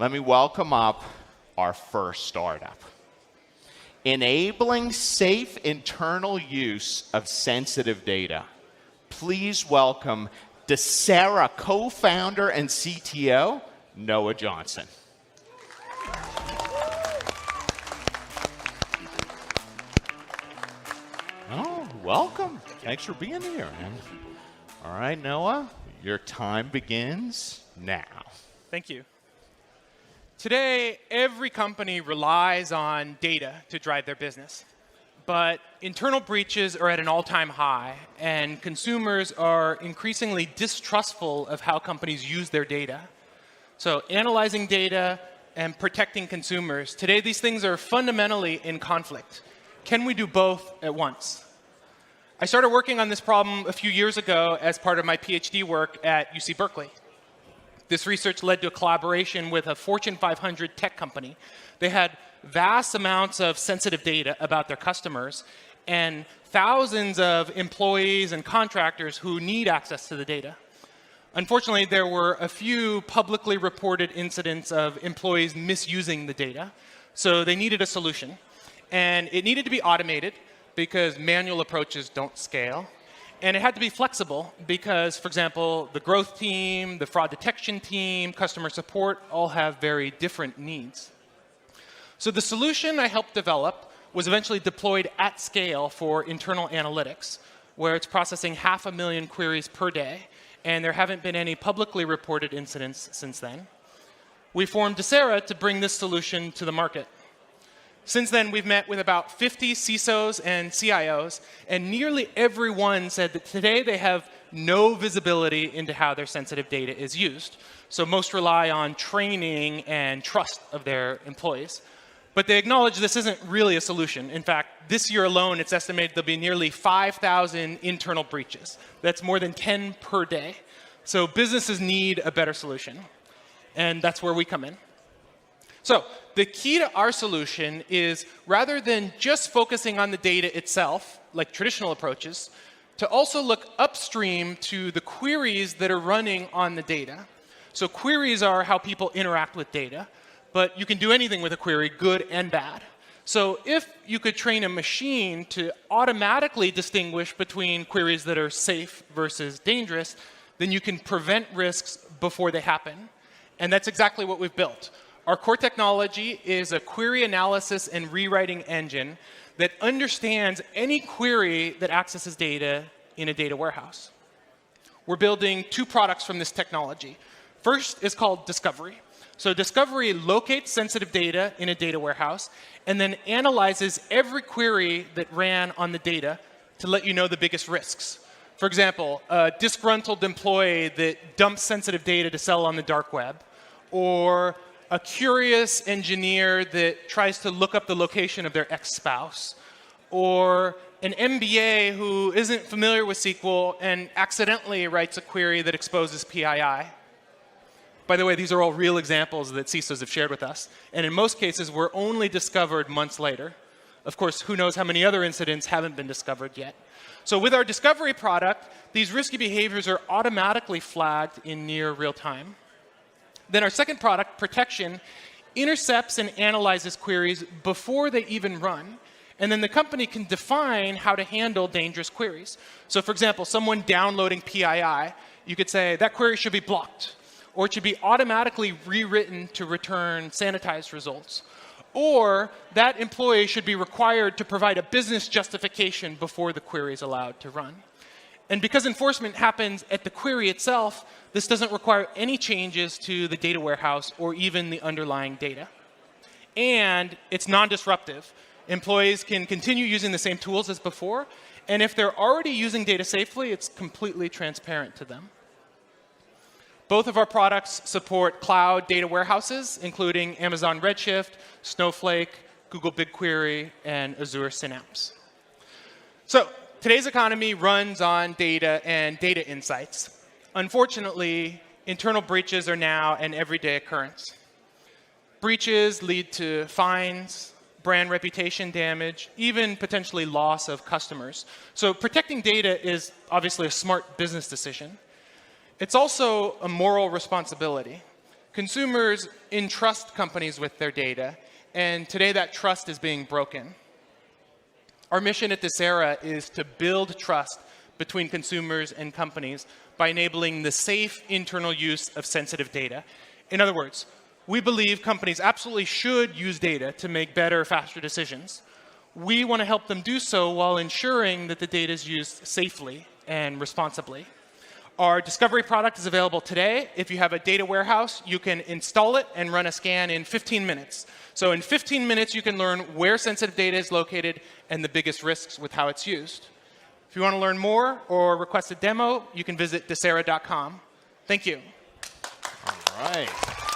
Let me welcome up our first startup. Enabling safe internal use of sensitive data. Please welcome Dasera co-founder and CTO, Noah Johnson. Oh, welcome. Thanks for being here, man. All right, Noah, your time begins now. Thank you. Today, every company relies on data to drive their business. But internal breaches are at an all-time high, and consumers are increasingly distrustful of how companies use their data. So analyzing data and protecting consumers, today these things are fundamentally in conflict. Can we do both at once? I started working on this problem a few years ago as part of my PhD work at UC Berkeley. This research led to a collaboration with a Fortune 500 tech company. They had vast amounts of sensitive data about their customers and thousands of employees and contractors who need access to the data. Unfortunately, there were a few publicly reported incidents of employees misusing the data, so they needed a solution. And it needed to be automated because manual approaches don't scale. And it had to be flexible because, for example, the growth team, the fraud detection team, customer support all have very different needs. So the solution I helped develop was eventually deployed at scale for internal analytics, where it's processing 500,000 queries per day, and there haven't been any publicly reported incidents since then. We formed Dasera to bring this solution to the market. Since then, we've met with about 50 CISOs and CIOs, and nearly everyone said that today they have no visibility into how their sensitive data is used. So most rely on training and trust of their employees. But they acknowledge this isn't really a solution. In fact, this year alone, it's estimated there'll be nearly 5,000 internal breaches. That's more than 10 per day. So businesses need a better solution. And that's where we come in. So the key to our solution is, rather than just focusing on the data itself, like traditional approaches, to also look upstream to the queries that are running on the data. So queries are how people interact with data, but you can do anything with a query, good and bad. So if you could train a machine to automatically distinguish between queries that are safe versus dangerous, then you can prevent risks before they happen. And that's exactly what we've built. Our core technology is a query analysis and rewriting engine that understands any query that accesses data in a data warehouse. We're building two products from this technology. First is called Discovery. So Discovery locates sensitive data in a data warehouse and then analyzes every query that ran on the data to let you know the biggest risks. For example, a disgruntled employee that dumps sensitive data to sell on the dark web, or a curious engineer that tries to look up the location of their ex-spouse, or an MBA who isn't familiar with SQL and accidentally writes a query that exposes PII. By the way, these are all real examples that CISOs have shared with us. And in most cases, were only discovered months later. Of course, who knows how many other incidents haven't been discovered yet. So with our Discovery product, these risky behaviors are automatically flagged in near real time. Then our second product, Protection, intercepts and analyzes queries before they even run. And then the company can define how to handle dangerous queries. So for example, someone downloading PII, you could say that query should be blocked, or it should be automatically rewritten to return sanitized results. Or that employee should be required to provide a business justification before the query is allowed to run. And because enforcement happens at the query itself, this doesn't require any changes to the data warehouse or even the underlying data. And it's non-disruptive. Employees can continue using the same tools as before, and if they're already using data safely, it's completely transparent to them. Both of our products support cloud data warehouses, including Amazon Redshift, Snowflake, Google BigQuery, and Azure Synapse. So today's economy runs on data and data insights. Unfortunately, internal breaches are now an everyday occurrence. Breaches lead to fines, brand reputation damage, even potentially loss of customers. So protecting data is obviously a smart business decision. It's also a moral responsibility. Consumers entrust companies with their data, and today that trust is being broken. Our mission at Dasera is to build trust between consumers and companies by enabling the safe internal use of sensitive data. In other words, we believe companies absolutely should use data to make better, faster decisions. We want to help them do so while ensuring that the data is used safely and responsibly. Our Discovery product is available today. If you have a data warehouse, you can install it and run a scan in 15 minutes. So in 15 minutes, you can learn where sensitive data is located and the biggest risks with how it's used. If you want to learn more or request a demo, you can visit Dasera.com. Thank you. All right.